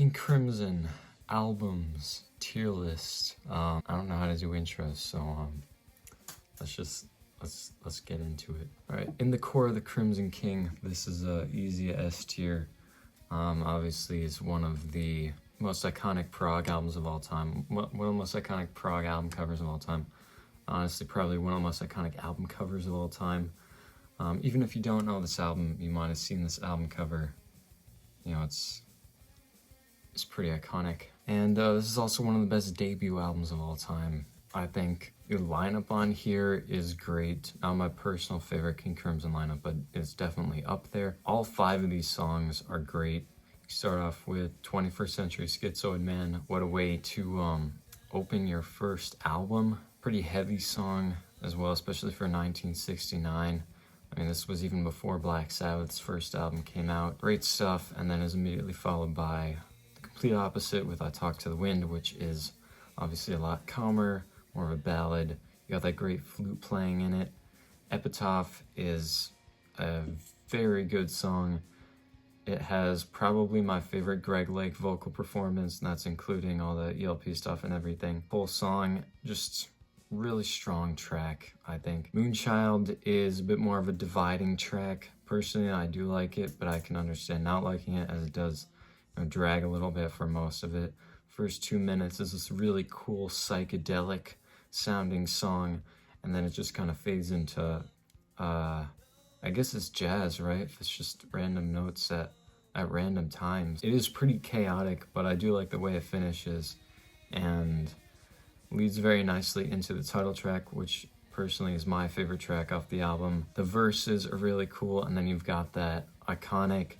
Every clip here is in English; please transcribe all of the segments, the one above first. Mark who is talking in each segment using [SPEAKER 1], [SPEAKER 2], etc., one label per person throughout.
[SPEAKER 1] King Crimson albums tier list. I don't know how to do intros, so let's get into it. All right, in the core of the Crimson King, this is a easy S tier. Obviously, it's one of the most iconic prog albums of all time. One of the most iconic prog album covers of all time. Honestly, probably one of the most iconic album covers of all time. Even if you don't know this album, you might have seen this album cover. You know, it's pretty iconic. And this is also one of the best debut albums of all time. I think the lineup on here is great. Not my personal favorite King Crimson lineup, but it's definitely up there. All 5 of these songs are great. You start off with 21st Century Schizoid Man. What a way to open your first album. Pretty heavy song as well, especially for 1969. I mean, this was even before Black Sabbath's first album came out. Great stuff, and then is immediately followed by the complete opposite with I Talk to the Wind, which is obviously a lot calmer, more of a ballad. You got that great flute playing in it. Epitaph is a very good song. It has probably my favorite Greg Lake vocal performance, and that's including all the ELP stuff and everything. Whole song, just really strong track, I think. Moonchild is a bit more of a dividing track. Personally, I do like it, but I can understand not liking it, as it does drag a little bit for most of it. First 2 minutes is this really cool psychedelic sounding song, and then it just kind of fades into I guess it's jazz, right? If it's just random notes at random times. It is pretty chaotic, but I do like the way it finishes and leads very nicely into the title track, which personally is my favorite track off the album. The verses are really cool, and then you've got that iconic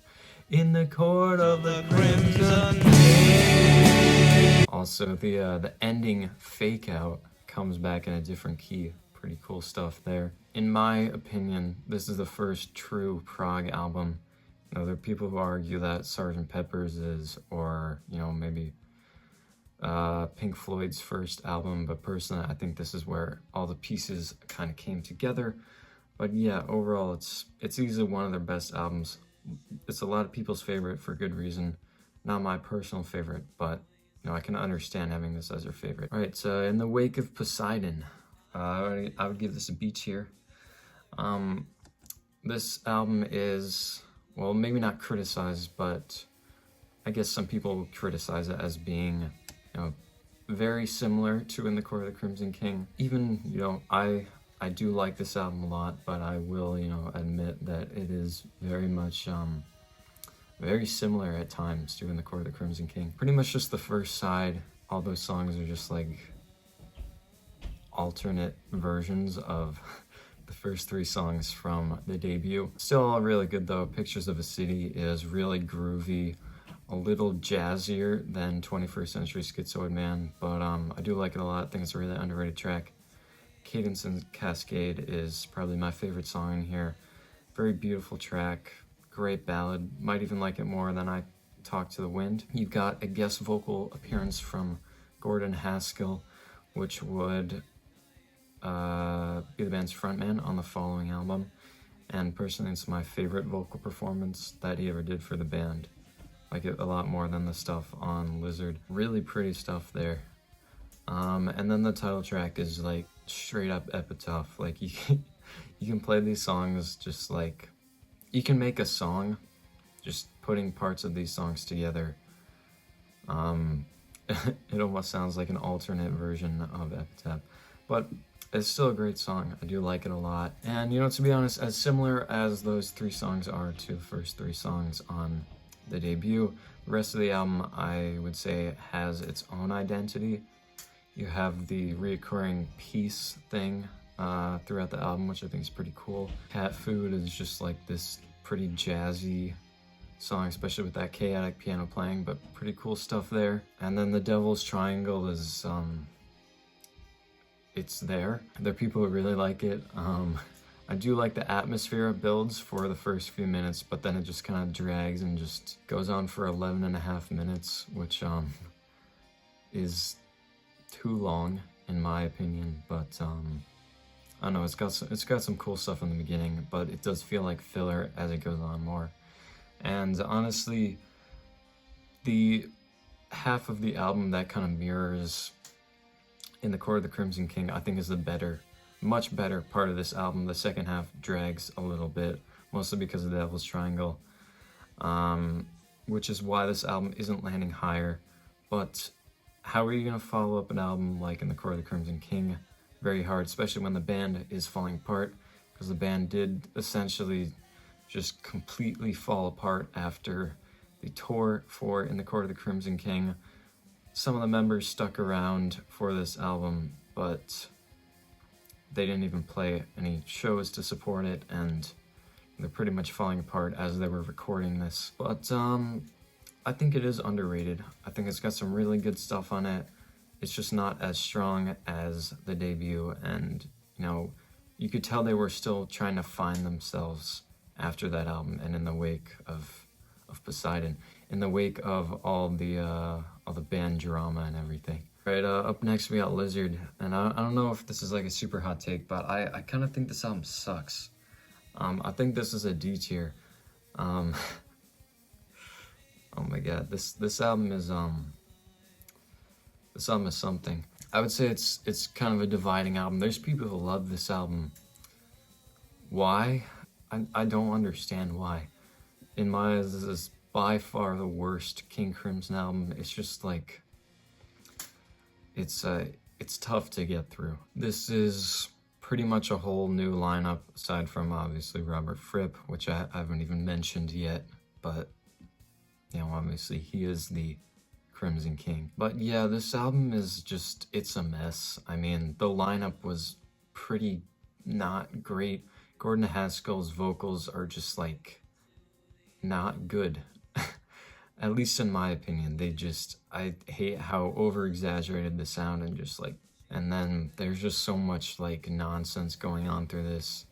[SPEAKER 1] "In the Court of the Crimson King." Also, the ending fake out comes back in a different key. Pretty cool stuff there. In my opinion, this is the first true prog album. You know, there are people who argue that Sgt. Pepper's is, or maybe Pink Floyd's first album, but personally I think this is where all the pieces kind of came together. But yeah, overall it's easily one of their best albums. It's a lot of people's favorite for good reason. Not my personal favorite, but I can understand having this as your favorite. All right, so In the Wake of Poseidon, I would give this a B tier. This album is, well, maybe not criticized, but I guess some people criticize it as being very similar to In the Court of the Crimson King. Even, I do like this album a lot, but I will, admit that it is very much, very similar at times to In the Court of the Crimson King. Pretty much just the first side. All those songs are just like alternate versions of the first 3 songs from the debut. Still all really good though. Pictures of a City is really groovy. A little jazzier than 21st Century Schizoid Man, but I do like it a lot. I think it's a really underrated track. Cadence and Cascade is probably my favorite song in here. Very beautiful track, great ballad. Might even like it more than I Talk to the Wind. You've got a guest vocal appearance from Gordon Haskell, which would be the band's frontman on the following album. And personally, it's my favorite vocal performance that he ever did for the band. Like it a lot more than the stuff on Lizard. Really pretty stuff there. And then the title track is like straight up Epitaph. Like you can play these songs just like, you can make a song just putting parts of these songs together. It almost sounds like an alternate version of Epitaph, but it's still a great song. I do like it a lot. And to be honest, as similar as those 3 songs are to the first 3 songs on the debut, the rest of the album I would say has its own identity. You have the reoccurring peace thing throughout the album, which I think is pretty cool. Cat Food is just like this pretty jazzy song, especially with that chaotic piano playing, but pretty cool stuff there. And then the Devil's Triangle is it's there. There are people who really like it. I do like the atmosphere it builds for the first few minutes, but then it just kind of drags and just goes on for 11.5 minutes, which is too long in my opinion. But I don't know, it's got some cool stuff in the beginning, but it does feel like filler as it goes on more. And honestly, the half of the album that kind of mirrors In the Core of the Crimson King, I think is the better, much better part of this album. The second half drags a little bit, mostly because of the Devil's Triangle, which is why this album isn't landing higher. But how are you going to follow up an album like In the Core of the Crimson King? Very hard, especially when the band is falling apart, because the band did essentially just completely fall apart after the tour for In the Core of the Crimson King. Some of the members stuck around for this album, but they didn't even play any shows to support it, and they're pretty much falling apart as they were recording this. But I think it is underrated. I think it's got some really good stuff on it. It's just not as strong as the debut, and you know, you could tell they were still trying to find themselves after that album, and in the wake of Poseidon, in the wake of all the band drama and everything. Right, up next we got Lizard, and I don't know if this is like a super hot take, but I kind of think this album sucks. I think this is a D tier. Oh my god, this album is something. I would say it's kind of a dividing album. There's people who love this album. Why? I don't understand why. In my eyes, this is by far the worst King Crimson album. It's just like, it's tough to get through. This is pretty much a whole new lineup, aside from obviously Robert Fripp, which I haven't even mentioned yet, but you know, obviously he is the Crimson King. But yeah, this album is just, it's a mess. I mean, the lineup was pretty not great. Gordon Haskell's vocals are just like not good. At least in my opinion. I hate how over exaggerated the sound, and just like, and then there's just so much like nonsense going on through this.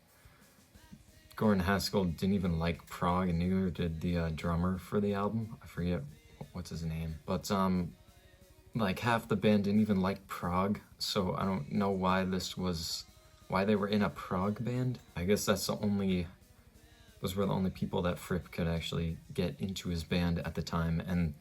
[SPEAKER 1] Gordon Haskell didn't even like prog, and neither did the drummer for the album. I forget what's his name, but like half the band didn't even like prog, so I don't know why they were in a prog band. I guess those were the only people that Fripp could actually get into his band at the time. And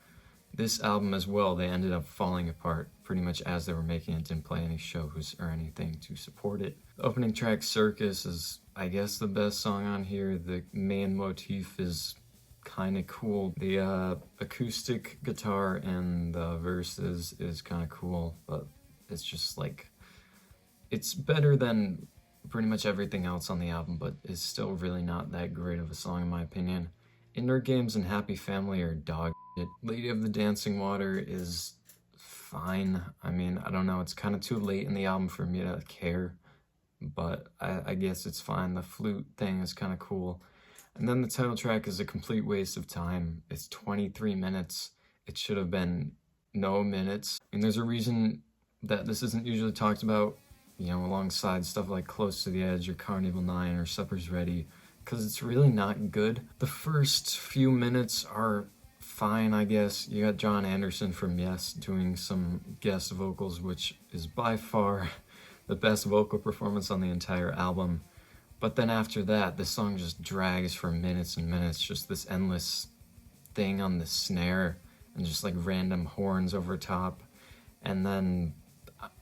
[SPEAKER 1] this album as well, they ended up falling apart pretty much as they were making it. Didn't play any shows or anything to support it. The opening track, Circus, is I guess the best song on here. The main motif is kind of cool. The acoustic guitar and the verses is kind of cool, but it's just like, it's better than pretty much everything else on the album, but it's still really not that great of a song in my opinion. Indoor Games and Happy Family are dog shit. Lady of the Dancing Water is fine. I mean, I don't know, it's kind of too late in the album for me to care, but I guess it's fine. The flute thing is kind of cool. And then the title track is a complete waste of time. It's 23 minutes. It should have been no minutes. And there's a reason that this isn't usually talked about, you know, alongside stuff like Close to the Edge or Carnival 9 or Supper's Ready, because it's really not good. The first few minutes are fine, I guess. You got John Anderson from Yes doing some guest vocals, which is by far the best vocal performance on the entire album. But then after that, the song just drags for minutes and minutes, just this endless thing on the snare and just like random horns over top. And then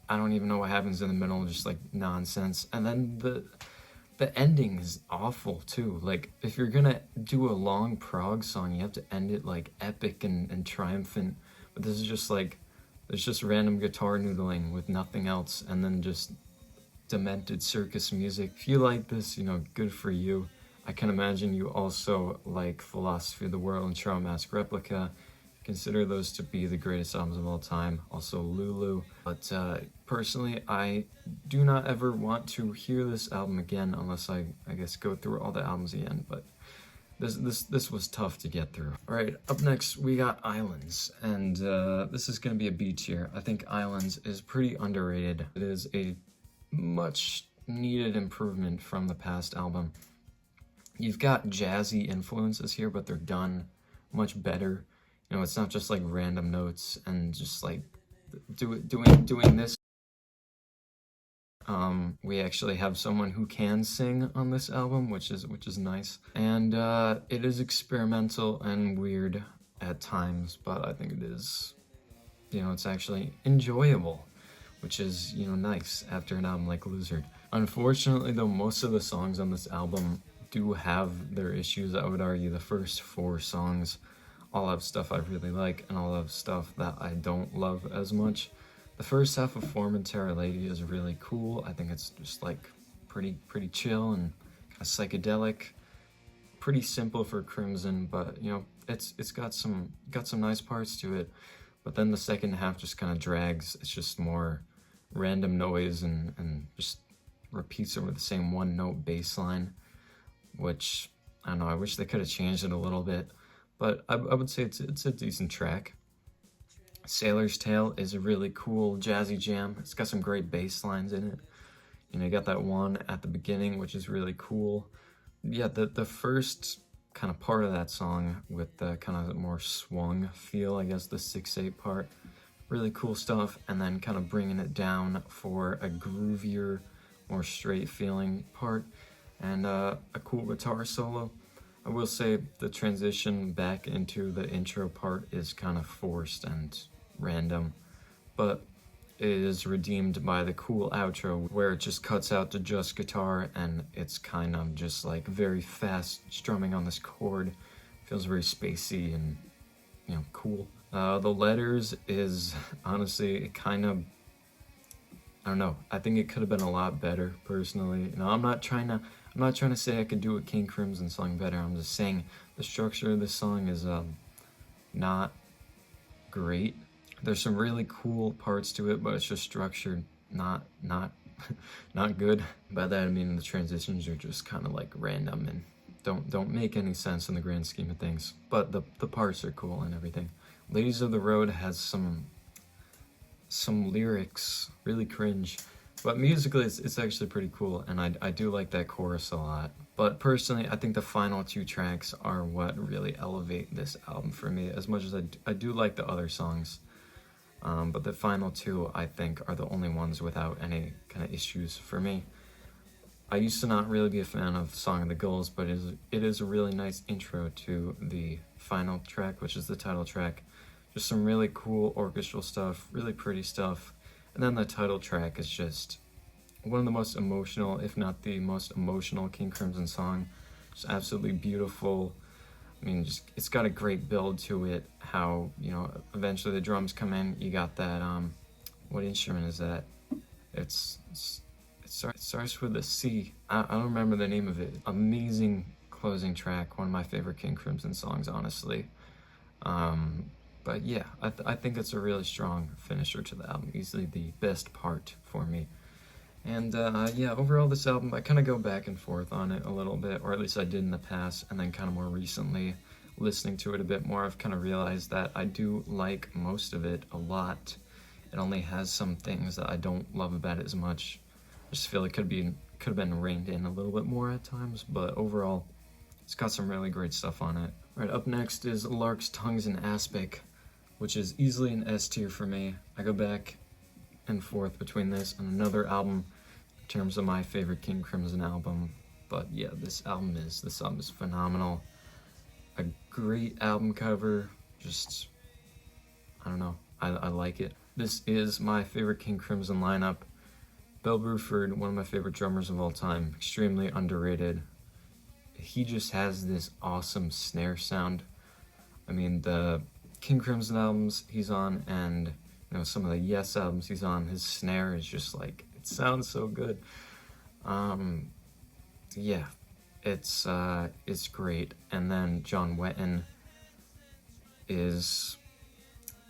[SPEAKER 1] I don't even know what happens in the middle, just like nonsense. And then the ending is awful too. Like, if you're gonna do a long prog song, you have to end it like epic and triumphant. But this is just like, there's just random guitar noodling with nothing else, and then just demented circus music. If you like this, you know, good for you. I can imagine you also like Philosophy of the World and Trauma Mask Replica. Consider those to be the greatest albums of all time. Also Lulu. But personally, I do not ever want to hear this album again unless I guess go through all the albums again. But this was tough to get through. All right, up next we got Islands, and this is gonna be a B tier. I think Islands is pretty underrated. It is a much needed improvement from the past album. You've got jazzy influences here, but they're done much better. You know, it's not just like random notes and just like doing this. We actually have someone who can sing on this album, which is nice. And it is experimental and weird at times, but I think it is you know, it's actually enjoyable, which is, you know, nice after an album like Lizard. Unfortunately, though, most of the songs on this album do have their issues. I would argue the first 4 songs all have stuff I really like and all have stuff that I don't love as much. The first half of Formentera Lady is really cool. I think it's just like pretty chill and kind of psychedelic. Pretty simple for Crimson, but you know, it's got some nice parts to it. But then the second half just kind of drags. It's just more random noise and just repeats over the same one note bass line, which I don't know, I wish they could have changed it a little bit, but I would say it's a decent track. Sailor's Tale is a really cool jazzy jam. It's got some great bass lines in it. You know, you got that one at the beginning, which is really cool. Yeah, the first kind of part of that song with the kind of more swung feel, I guess the 6/8 part, really cool stuff, and then kind of bringing it down for a groovier, more straight feeling part, and a cool guitar solo. I will say the transition back into the intro part is kind of forced and random, but it is redeemed by the cool outro where it just cuts out to just guitar and it's kind of just like very fast strumming on this chord. Feels very spacey and, you know, cool. The Letters is honestly kind of, I don't know, I think it could have been a lot better personally. You know, I'm not trying to say I could do a King Crimson song better. I'm just saying the structure of this song is not great. There's some really cool parts to it, but it's just structured not not good. By that I mean the transitions are just kind of like random and don't make any sense in the grand scheme of things. But the parts are cool and everything. Ladies of the Road has some lyrics, really cringe, but musically it's actually pretty cool, and I do like that chorus a lot. But personally, I think the final 2 tracks are what really elevate this album for me, as much as I do like the other songs. But the final 2, I think, are the only ones without any kind of issues for me. I used to not really be a fan of Song of the Gulls, but it is a really nice intro to the final track, which is the title track. Just some really cool orchestral stuff, really pretty stuff. And then the title track is just one of the most emotional, if not the most emotional King Crimson song. Just absolutely beautiful. I mean, just it's got a great build to it. How, you know, eventually the drums come in. You got that. What instrument is that? It starts with a C. I don't remember the name of it. Amazing closing track. One of my favorite King Crimson songs, honestly. But yeah, I think it's a really strong finisher to the album. Easily the best part for me. And yeah, overall this album, I kind of go back and forth on it a little bit, or at least I did in the past, and then kind of more recently, listening to it a bit more, I've kind of realized that I do like most of it a lot. It only has some things that I don't love about it as much. I just feel it could have been reined in a little bit more at times, but overall, it's got some really great stuff on it. Alright, up next is Lark's Tongues and Aspic, which is easily an S tier for me. I go back and forth between this and another album in terms of my favorite King Crimson album, but yeah, this album is phenomenal. A great album cover, just, I don't know, I like it. This is my favorite King Crimson lineup. Bill Bruford, one of my favorite drummers of all time, extremely underrated. He just has this awesome snare sound. I mean, the King Crimson albums he's on, and you know, some of the Yes albums he's on, his snare is just like, it sounds so good. Yeah, it's great. And then John Wetton is,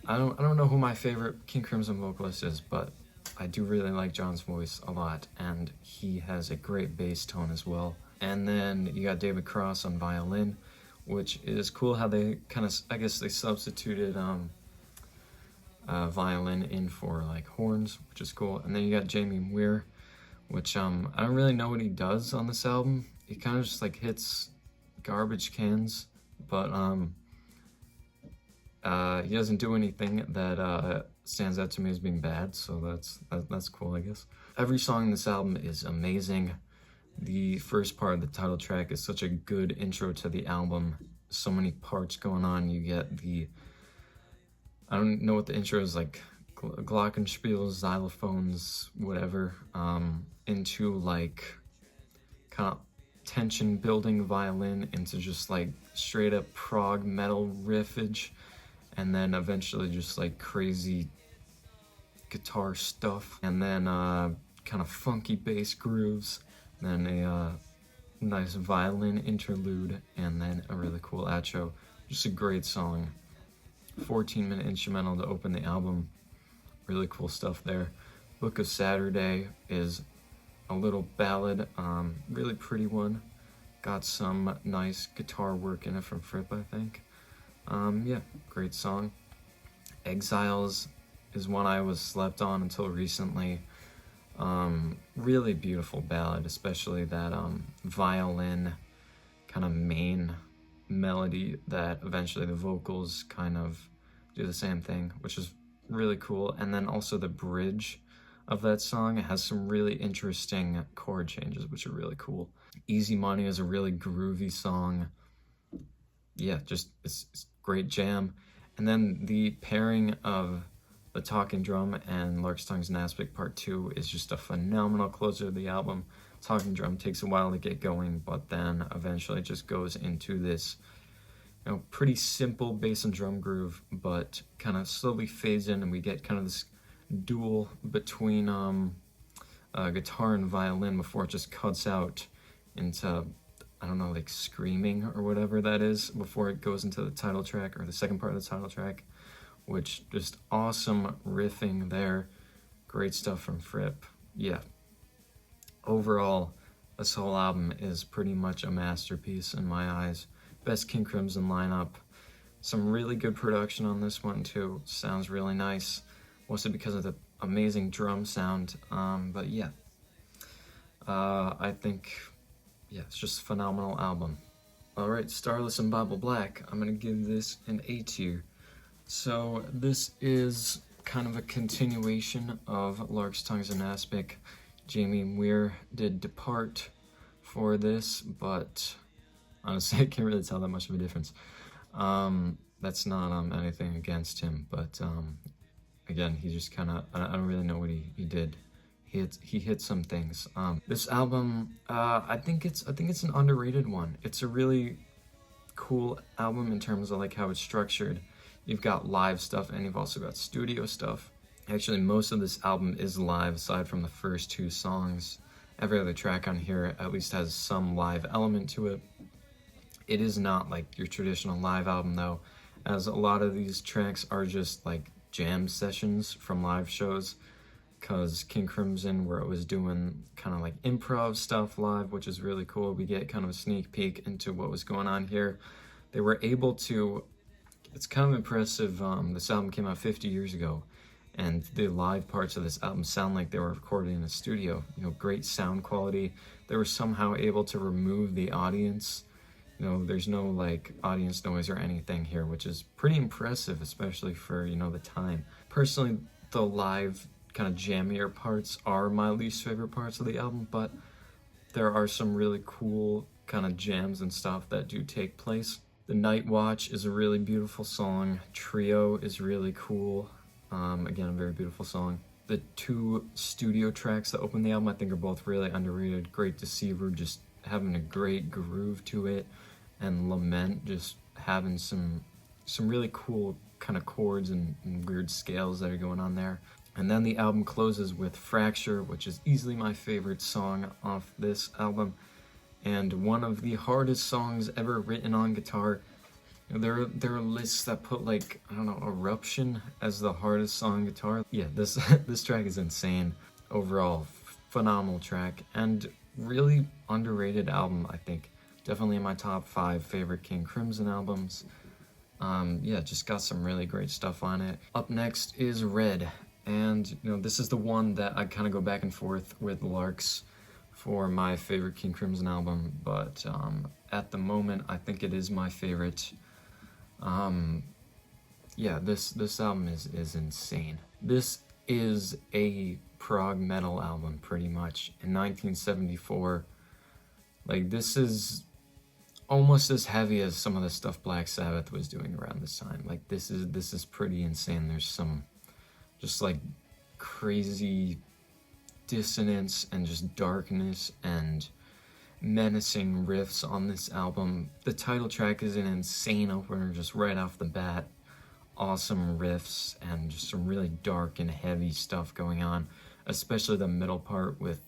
[SPEAKER 1] I don't know who my favorite King Crimson vocalist is, but I do really like John's voice a lot, and he has a great bass tone as well. And then you got David Cross on violin, which is cool how they kind of, I guess they substituted violin in for like horns, which is cool. And then you got Jamie Muir, which I don't really know what he does on this album. He kind of just like hits garbage cans, but he doesn't do anything that stands out to me as being bad, so that's cool, I guess. Every song in this album is amazing. The first part of the title track is such a good intro to the album. So many parts going on. You get the I don't know what the intro is, like glockenspiel, xylophones, whatever, into like kind of tension building violin into just like straight up prog metal riffage, and then eventually just like crazy guitar stuff, and then kind of funky bass grooves, then a nice violin interlude, and then a really cool outro. Just a great song. 14-minute instrumental to open the album. Really cool stuff there. Book of Saturday is a little ballad, really pretty one. Got some nice guitar work in it from Fripp, I think. Yeah, great song. Exiles is one I was slept on until recently. Really beautiful ballad, especially that violin kind of main melody that eventually the vocals kind of do the same thing, which is really cool. And then also the bridge of that song has some really interesting chord changes, which are really cool. Easy Money is a really groovy song. Yeah, just it's great jam. And then the pairing of the Talking Drum and Lark's Tongues and Aspic Part 2 is just a phenomenal closer to the album. Talking Drum takes a while to get going, but then eventually just goes into this, you know, pretty simple bass and drum groove, but kind of slowly fades in, and we get kind of this duel between guitar and violin before it just cuts out into, I don't know, like screaming or whatever that is, before it goes into the title track, or the second part of the title track, which just awesome riffing there. Great stuff from Fripp. Yeah. Overall, this whole album is pretty much a masterpiece in my eyes. Best King Crimson lineup. Some really good production on this one too. Sounds really nice, mostly because of the amazing drum sound. But yeah, I think, yeah, it's just a phenomenal album. Alright, Starless and Bible Black. I'm gonna give this an A tier. So this is kind of a continuation of Lark's Tongues and Aspic. Jamie Muir did depart for this, but honestly, I can't really tell that much of a difference. That's not anything against him, but again, he just kind of, I don't really know what he did. He hit some things. This album, I think it's an underrated one. It's a really cool album in terms of like how it's structured. You've got live stuff and you've also got studio stuff. Actually, most of this album is live aside from the first 2 songs. Every other track on here at least has some live element to it. It is not like your traditional live album though, as a lot of these tracks are just like jam sessions from live shows, because King Crimson, where it was doing kind of like improv stuff live, which is really cool, we get kind of a sneak peek into what was going on here. They were able to, it's kind of impressive, this album came out 50 years ago, and the live parts of this album sound like they were recorded in a studio. You know, great sound quality. They were somehow able to remove the audience. You know, there's no like audience noise or anything here, which is pretty impressive, especially for, you know, the time. Personally, the live kind of jammier parts are my least favorite parts of the album, but there are some really cool kind of jams and stuff that do take place. The Night Watch is a really beautiful song. Trio is really cool. Again, a very beautiful song. The 2 studio tracks that open the album I think are both really underrated. Great Deceiver, just having a great groove to it, and Lament just having some really cool kind of chords and weird scales that are going on there. And then the album closes with Fracture, which is easily my favorite song off this album, and one of the hardest songs ever written on guitar. You know, there are lists that put like, I don't know, Eruption as the hardest song on guitar. Yeah, this this track is insane. Overall, phenomenal track, and really underrated album, I think. Definitely in my top 5 favorite King Crimson albums. Yeah, just got some really great stuff on it. Up next is Red, and you know, this is the one that I kind of go back and forth with Lark's for my favorite King Crimson album, but at the moment I think it is my favorite. Yeah, this album is insane. This is a prog metal album pretty much in 1974. Like, this is almost as heavy as some of the stuff Black Sabbath was doing around this time. Like this is pretty insane. There's some just like crazy dissonance and just darkness and menacing riffs on this album. The title track is an insane opener just right off the bat. Awesome riffs and just some really dark and heavy stuff going on, especially the middle part with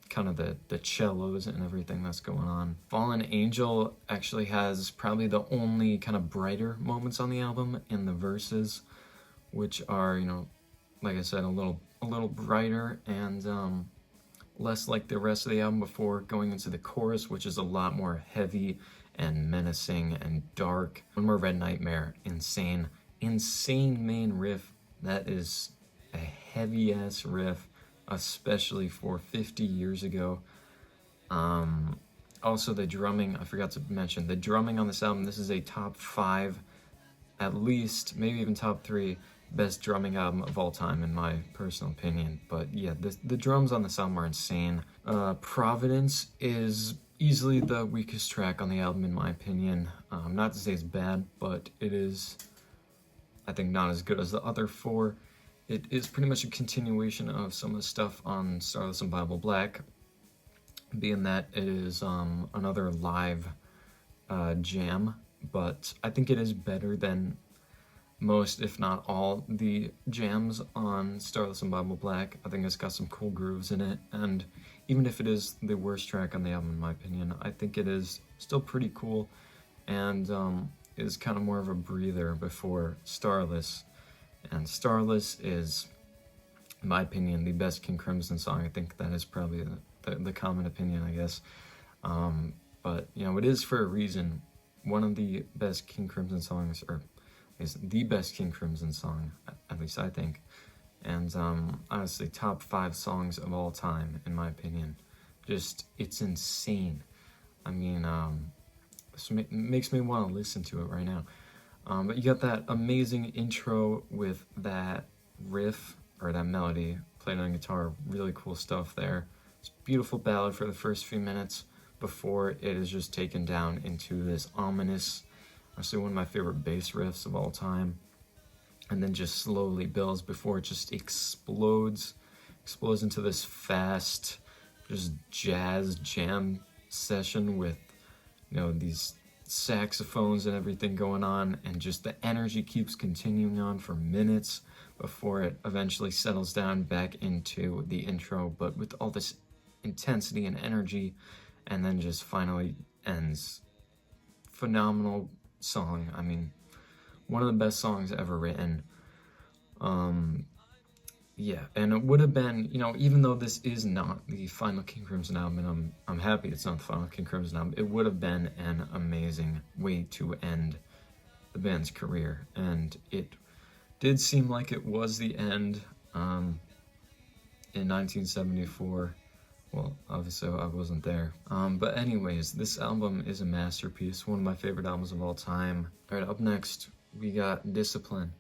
[SPEAKER 1] kind of the cellos and everything that's going on. Fallen Angel actually has probably the only kind of brighter moments on the album in the verses, which are, you know, like I said, a little brighter and less like the rest of the album before going into the chorus, which is a lot more heavy and menacing and dark. One More Red Nightmare, insane main riff. That is a heavy ass riff, especially for 50 years ago. Also the drumming, I forgot to mention, the drumming on this album, this is a top 5, at least, maybe even top 3 best drumming album of all time in my personal opinion. But yeah, the drums on this album are insane. Providence is easily the weakest track on the album in my opinion. Not to say it's bad, but it is, I think, not as good as the other 4. It is pretty much a continuation of some of the stuff on Starless and Bible Black, being that it is another live jam, but I think it is better than most, if not all, the jams on Starless and Bible Black. I think it's got some cool grooves in it, and even if it is the worst track on the album in my opinion, I think it is still pretty cool, and is kind of more of a breather before Starless. And Starless is, in my opinion, the best King Crimson song. I think that is probably the common opinion, I guess. But, you know, it is for a reason. One of the best King Crimson songs, or is the best King Crimson song, at least I think. And honestly, top 5 songs of all time, in my opinion. Just, it's insane. I mean, it makes me want to listen to it right now. But you got that amazing intro with that riff, or that melody, played on guitar. Really cool stuff there. It's a beautiful ballad for the first few minutes before it is just taken down into this ominous, actually one of my favorite bass riffs of all time, and then just slowly builds before it just explodes into this fast, just jazz jam session with, you know, these saxophones and everything going on, and just the energy keeps continuing on for minutes before it eventually settles down back into the intro, but with all this intensity and energy, and then just finally ends. Phenomenal song. I mean, one of the best songs ever written. Yeah, and it would have been, you know, even though this is not the final King Crimson album, and I'm happy it's not the final King Crimson album, it would have been an amazing way to end the band's career, and it did seem like it was the end in 1974. Well, obviously I wasn't there. But anyways, this album is a masterpiece, one of my favorite albums of all time. Alright, up next, we got Discipline,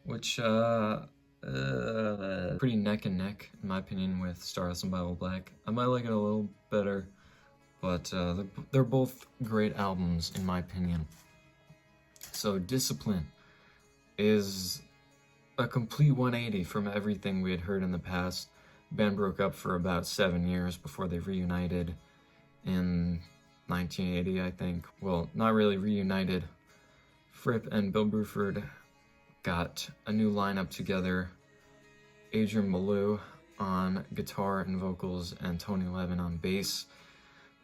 [SPEAKER 1] which, pretty neck and neck, in my opinion, with Starless and Bible Black. I might like it a little better, but they're both great albums, in my opinion. So, Discipline is a complete 180 from everything we had heard in the past. The band broke up for about 7 years before they reunited in 1980, I think. Well, not really reunited. Fripp and Bill Bruford got a new lineup together. Adrian Belew on guitar and vocals, and Tony Levin on bass.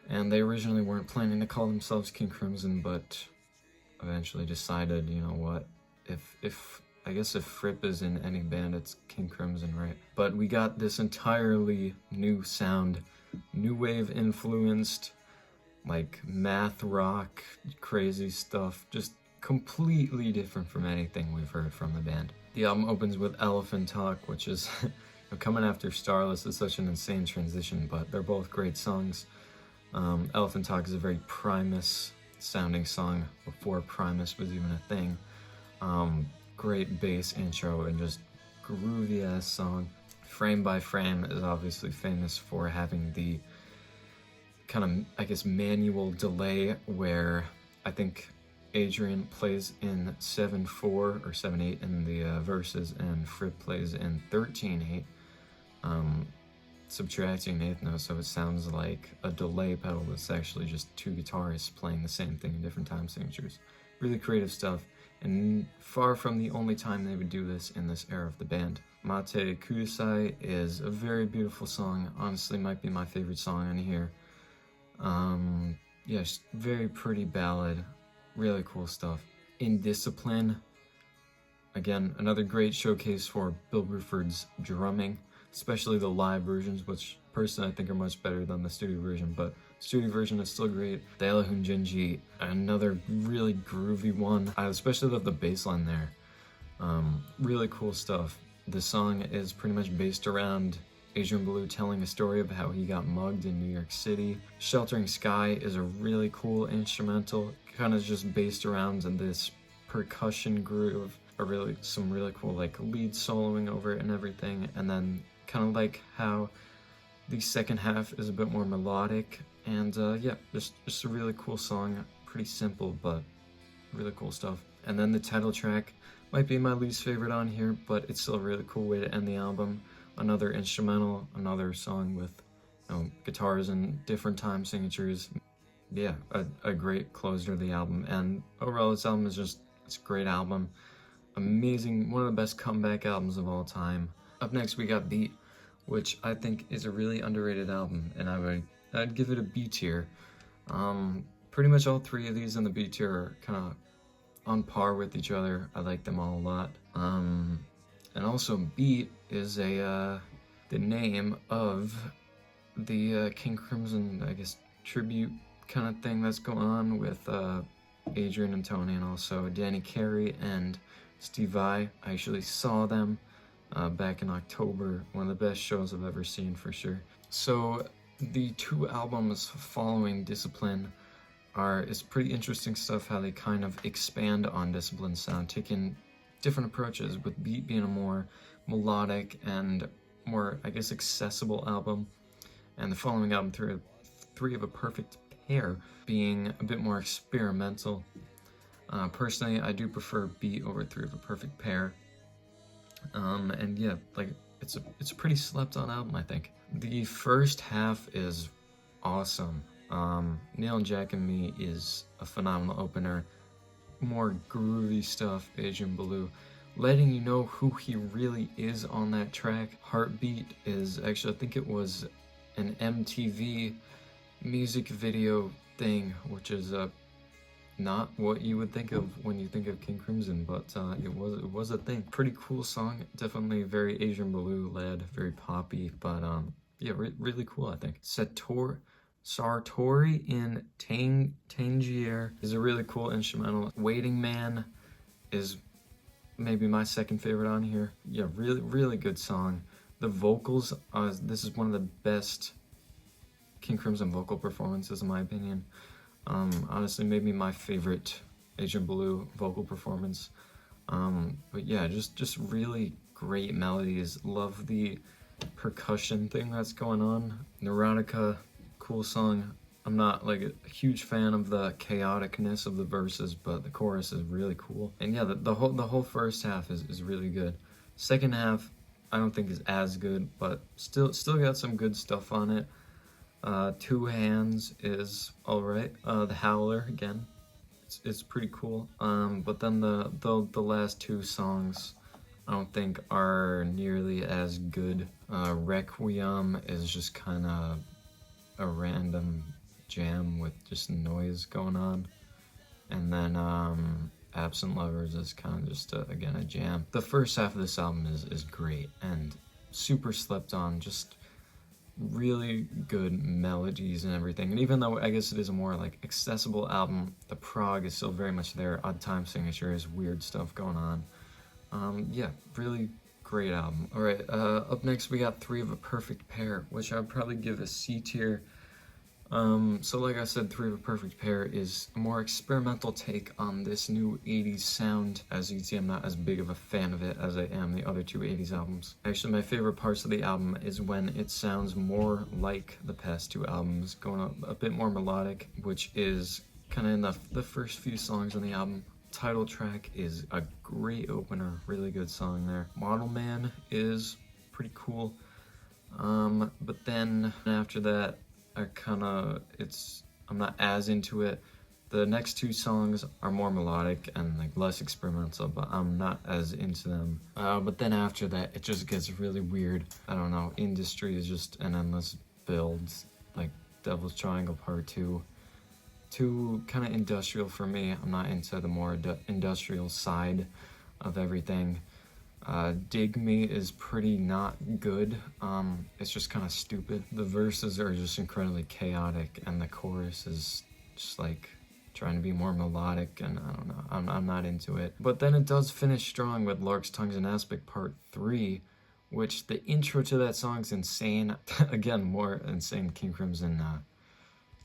[SPEAKER 1] And they originally weren't planning to call themselves King Crimson, but eventually decided, you know what, I guess if Fripp is in any band, it's King Crimson, right? But we got this entirely new sound, new wave influenced, like math rock, crazy stuff, just completely different from anything we've heard from the band. The album opens with Elephant Talk, which is coming after Starless is such an insane transition, but they're both great songs. Elephant Talk is a very Primus sounding song before Primus was even a thing. Great bass intro and just groovy ass song. Frame by Frame is obviously famous for having the kind of, I guess, manual delay where I think Adrian plays in 7/4 or 7/8 in the verses, and Fripp plays in 13/8, subtracting an eighth note, so it sounds like a delay pedal that's actually just two guitarists playing the same thing in different time signatures. Really creative stuff, and far from the only time they would do this in this era of the band. Mate Kudasai is a very beautiful song. Honestly, might be my favorite song on here. Yeah, just very pretty ballad. Really cool stuff. Indiscipline. Again, another great showcase for Bill Bruford's drumming, especially the live versions, which personally I think are much better than the studio version, but studio version is still great. Dailahun Genji, another really groovy one. I especially love the bass line there. Really cool stuff. The song is pretty much based around Adrian Belew telling a story of how he got mugged in New York City. Sheltering Sky is a really cool instrumental, kind of just based around this percussion groove, some really cool like lead soloing over it and everything, and then kind of like how the second half is a bit more melodic, and yeah, just a really cool song. Pretty simple, but really cool stuff. And then the title track might be my least favorite on here, but it's still a really cool way to end the album. Another instrumental, another song with guitars and different time signatures. Yeah, a great closer to the album. And overall, this album is it's a great album. Amazing, one of the best comeback albums of all time. Up next, we got Beat, which I think is a really underrated album, and I'd give it a B tier. Pretty much all three of these in the B tier are kind of on par with each other. I like them all a lot. And also Beat is the name of the King Crimson, I guess, tribute kind of thing that's going on with Adrian and Tony, and also Danny Carey and Steve Vai. I actually saw them back in October. One of the best shows I've ever seen, for sure. So the two albums following Discipline it's pretty interesting stuff, how they kind of expand on Discipline sound, taking different approaches, with Beat being a more melodic and more, I guess, accessible album, and the following album, Three of a Perfect Pair, being a bit more experimental. Personally, I do prefer Beat over Three of a Perfect Pair. And yeah, like it's a pretty slept on album, I think. The first half is awesome. Neil and Jack and Me is a phenomenal opener. More groovy stuff, Adrian Belew letting you know who he really is on that track. Heartbeat is actually, I think it was an MTV music video thing, which is not what you would think of when you think of King Crimson, but it was a thing. Pretty cool song, definitely very Adrian Belew led, very poppy, but yeah, really cool, I think. Sartori in Tangier is a really cool instrumental. Waiting Man is maybe my second favorite on here. Yeah, really good song. The vocals, this is one of the best King Crimson vocal performances in my opinion. Honestly, maybe my favorite Adrian Belew vocal performance. But yeah, just really great melodies. Love the percussion thing that's going on. Neurotica, cool song. I'm not like a huge fan of the chaoticness of the verses, but the chorus is really cool. And yeah, the whole first half is really good. Second half, I don't think is as good, but still got some good stuff on it. Two Hands is alright. The Howler, again, it's pretty cool. But then the last two songs I don't think are nearly as good. Requiem is just kind of a random jam with just noise going on. And then Absent Lovers is kind of just again a jam. The first half of this album is great and super slept on, just really good melodies and everything. And even though I guess it is a more like accessible album, the prog is still very much there. Odd time signatures, weird stuff going on. Yeah, really great album. Alright, up next we got Three of a Perfect Pair, which I would probably give a C tier. So like I said, Three of a Perfect Pair is a more experimental take on this new 80s sound. As you can see, I'm not as big of a fan of it as I am the other two 80s albums. Actually, my favorite parts of the album is when it sounds more like the past two albums, going a bit more melodic, which is kind of in the first few songs on the album. Title track is a great opener, really good song there. Model Man is pretty cool. But then after that, I'm not as into it. The next two songs are more melodic and like less experimental, but I'm not as into them. But then after that, it just gets really weird. I don't know, Industry is just an endless build, like Devil's Triangle Part 2. Too kind of industrial for me. I'm not into the more industrial side of everything. Dig Me is pretty not good. It's just kind of stupid. The verses are just incredibly chaotic, and the chorus is just like trying to be more melodic, and I don't know, I'm not into it. But then it does finish strong with Lark's Tongues and Aspic Part 3, which the intro to that song's insane. Again, more insane King Crimson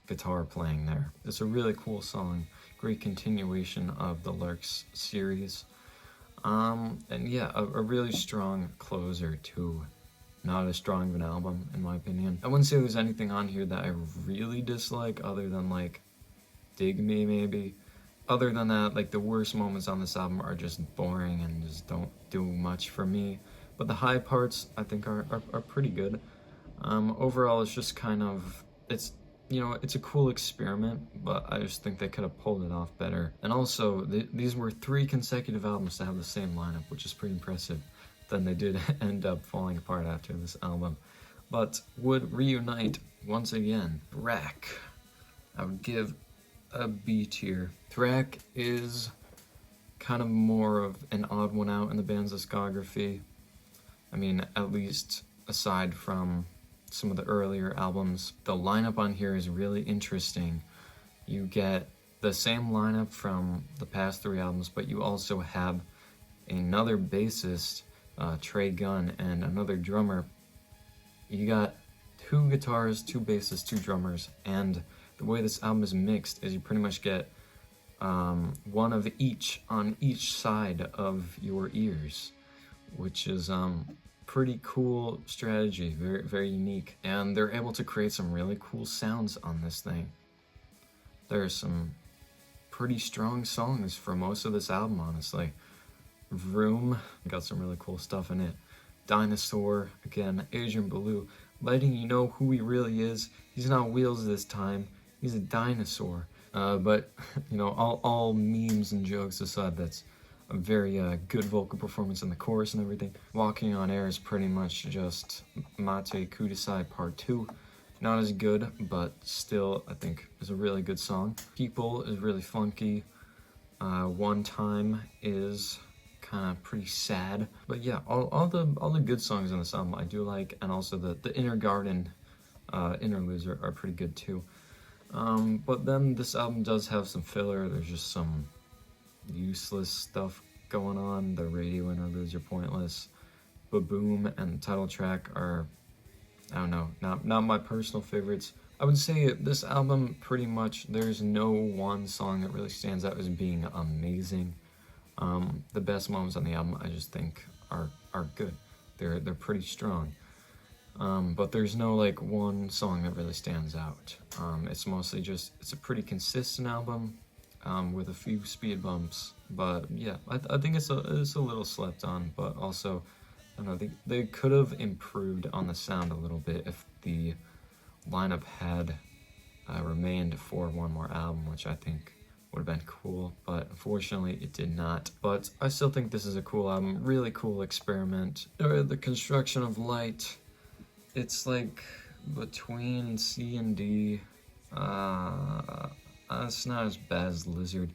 [SPEAKER 1] guitar playing there. It's a really cool song, great continuation of the Larks series. And yeah, a really strong closer to not as strong of an album, in my opinion. I wouldn't say there's anything on here that I really dislike other than like Dig Me maybe. Other than that, like the worst moments on this album are just boring and just don't do much for me. But the high parts I think are pretty good. Overall it's just kind of, it's a cool experiment, but I just think they could have pulled it off better. And also, these were 3 consecutive albums to have the same lineup, which is pretty impressive. Then they did end up falling apart after this album, but would reunite once again. Thrak, I would give a B tier. Thrak is kind of more of an odd one out in the band's discography. I mean, at least aside from some of the earlier albums. The lineup on here is really interesting. You get the same lineup from the past 3 albums, but you also have another bassist, Trey Gunn, and another drummer. You got 2 guitars, 2 basses, 2 drummers, and the way this album is mixed is you pretty much get one of each on each side of your ears, which is pretty cool strategy, very, very unique. And they're able to create some really cool sounds on this thing. There are some pretty strong songs for most of this album, honestly. Vroom got some really cool stuff in it. Dinosaur, again, Adrian Belew, letting you know who he really is. He's not Wheels this time, he's a dinosaur. But, all memes and jokes aside, that's a very good vocal performance in the chorus and everything. Walking on Air is pretty much just Mate Kudasai Part 2. Not as good, but still, I think, is a really good song. People is really funky. One Time is kind of pretty sad. But yeah, all the good songs on this album I do like, and also the Inner Garden interludes are pretty good too. But then this album does have some filler. There's just some useless stuff going on. The radio interludes are pointless. Ba-Boom and the title track are, I don't know, not my personal favorites. I would say this album pretty much, there's no one song that really stands out as being amazing. The best moments on the album I just think are good. They're pretty strong. But there's no like one song that really stands out. It's mostly just, it's a pretty consistent album. With a few speed bumps, but yeah, I think it's a little slept on, but also, I don't know, they could have improved on the sound a little bit if the lineup had remained for one more album, which I think would have been cool, but unfortunately it did not. But I still think this is a cool album, really cool experiment. The construction of light, it's like between C and D. It's not as bad as Lizard.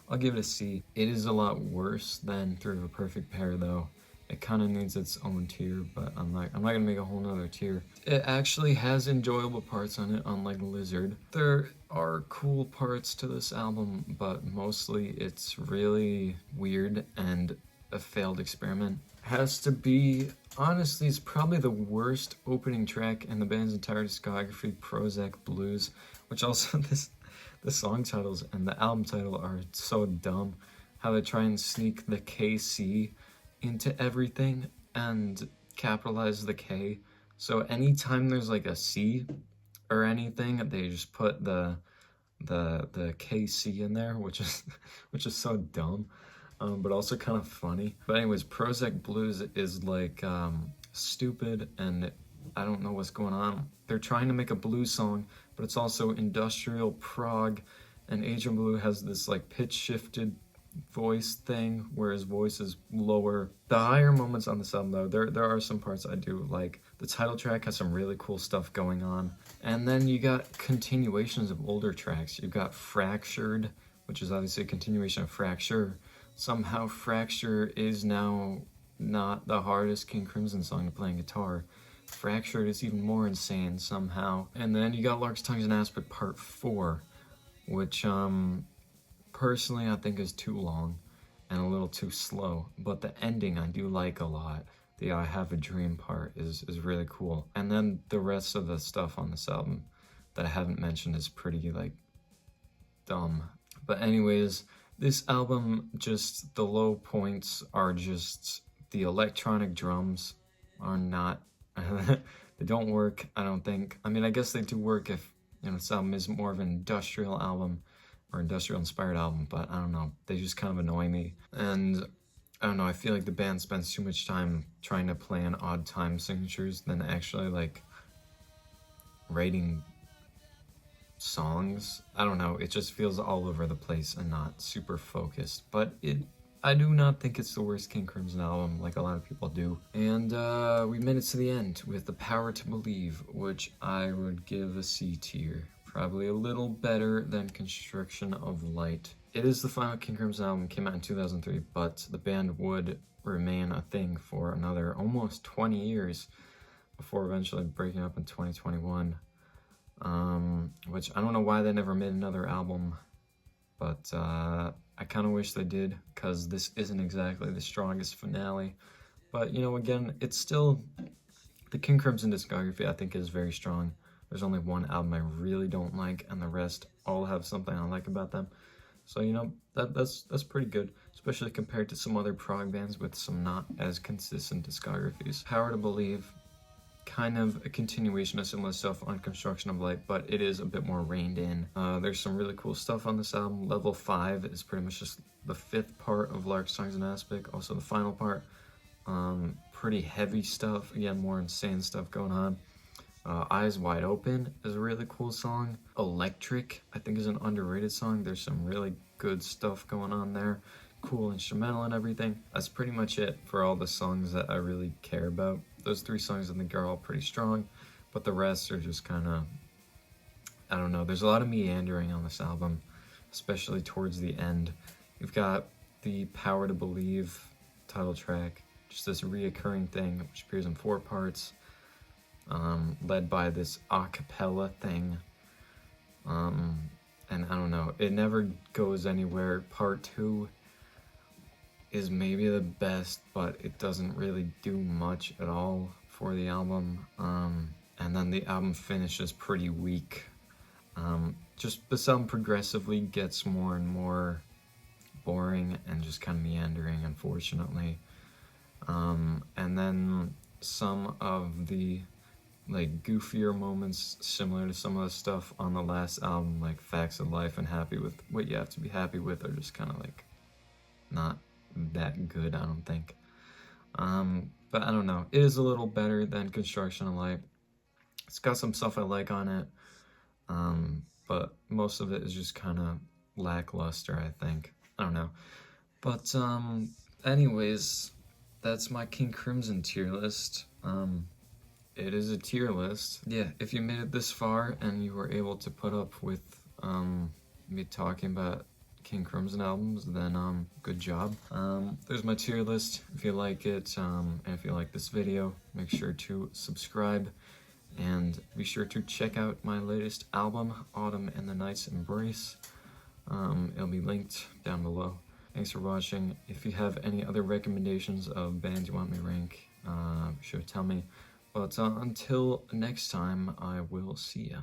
[SPEAKER 1] I'll give it a C. It is a lot worse than Three of a Perfect Pair though. It kind of needs its own tier, but I'm not gonna make a whole nother tier. It actually has enjoyable parts on it, unlike Lizard. There are cool parts to this album, but mostly it's really weird and a failed experiment. Has to be honestly is probably the worst opening track in the band's entire discography, Prozac Blues, which also the song titles and the album title are so dumb. How they try and sneak the KC into everything and capitalize the K. So anytime there's like a C or anything, they just put the KC in there, which is so dumb, but also kind of funny. But anyways, Prozac Blues is like stupid, and I don't know what's going on. They're trying to make a blues song, but it's also industrial prog, and Agent Blue has this like pitch shifted voice thing where his voice is lower. The higher moments on this album though, there are some parts I do like. The title track has some really cool stuff going on, and then you got continuations of older tracks. You've got Fractured, which is obviously a continuation of Fracture. Somehow Fracture is now not the hardest King Crimson song to play on guitar. Fractured is even more insane somehow. And then you got Lark's Tongues and Aspic Part 4, which personally I think is too long and a little too slow, but the ending I do like a lot. The I Have a Dream part is really cool. And then the rest of the stuff on this album that I haven't mentioned is pretty like dumb. But anyways, this album, just the low points are just the electronic drums are not they don't work, I don't think. I mean, I guess they do work if, you know, this album is more of an industrial album or industrial inspired album, but I don't know, they just kind of annoy me. And I don't know, I feel like the band spends too much time trying to play on odd time signatures than actually like writing songs. I don't know, it just feels all over the place and not super focused, but I do not think it's the worst King Crimson album like a lot of people do. And we made it to the end with The Power to Believe, which I would give a C tier. Probably a little better than Construction of Light. It is the final King Crimson album, came out in 2003, but the band would remain a thing for another almost 20 years before eventually breaking up in 2021. Which I don't know why they never made another album, but I kind of wish they did, because this isn't exactly the strongest finale. But, you know, again, it's still, the King Crimson discography I think is very strong. There's only one album I really don't like, and the rest all have something I like about them. So, you know, that's pretty good, especially compared to some other prog bands with some not as consistent discographies. Power to Believe, kind of a continuation of similar stuff on Construction of Light, but it is a bit more reined in. There's some really cool stuff on this album. Level 5 is pretty much just the 5th part of Lark's Tongues and Aspic, also the final part. Pretty heavy stuff, again, more insane stuff going on. Eyes Wide Open is a really cool song. Electric, I think, is an underrated song. There's some really good stuff going on there. Cool instrumental and everything. That's pretty much it for all the songs that I really care about. Those 3 songs I think are all pretty strong, but the rest are just kind of, I don't know. There's a lot of meandering on this album, especially towards the end. You've got the Power to Believe title track, just this reoccurring thing, which appears in 4 parts, led by this a cappella thing. And I don't know, it never goes anywhere. Part 2 is maybe the best, but it doesn't really do much at all for the album. And then the album finishes pretty weak. Just the album progressively gets more and more boring and just kind of meandering, unfortunately. And then some of the like goofier moments similar to some of the stuff on the last album, like Facts of Life and Happy With What You Have to Be Happy With, are just kind of like not that good, I don't think. But I don't know, it is a little better than Construction of Light. It's got some stuff I like on it, but most of it is just kind of lackluster, I think. I don't know. But anyways, that's my King Crimson tier list. It is a tier list. Yeah, if you made it this far and you were able to put up with me talking about King Crimson albums, then good job. There's my tier list. If you like it, and if you like this video, make sure to subscribe, and be sure to check out my latest album, Autumn and the Night's Embrace. It'll be linked down below. Thanks for watching. If you have any other recommendations of bands you want me to rank, be sure to tell me. But until next time, I will see ya.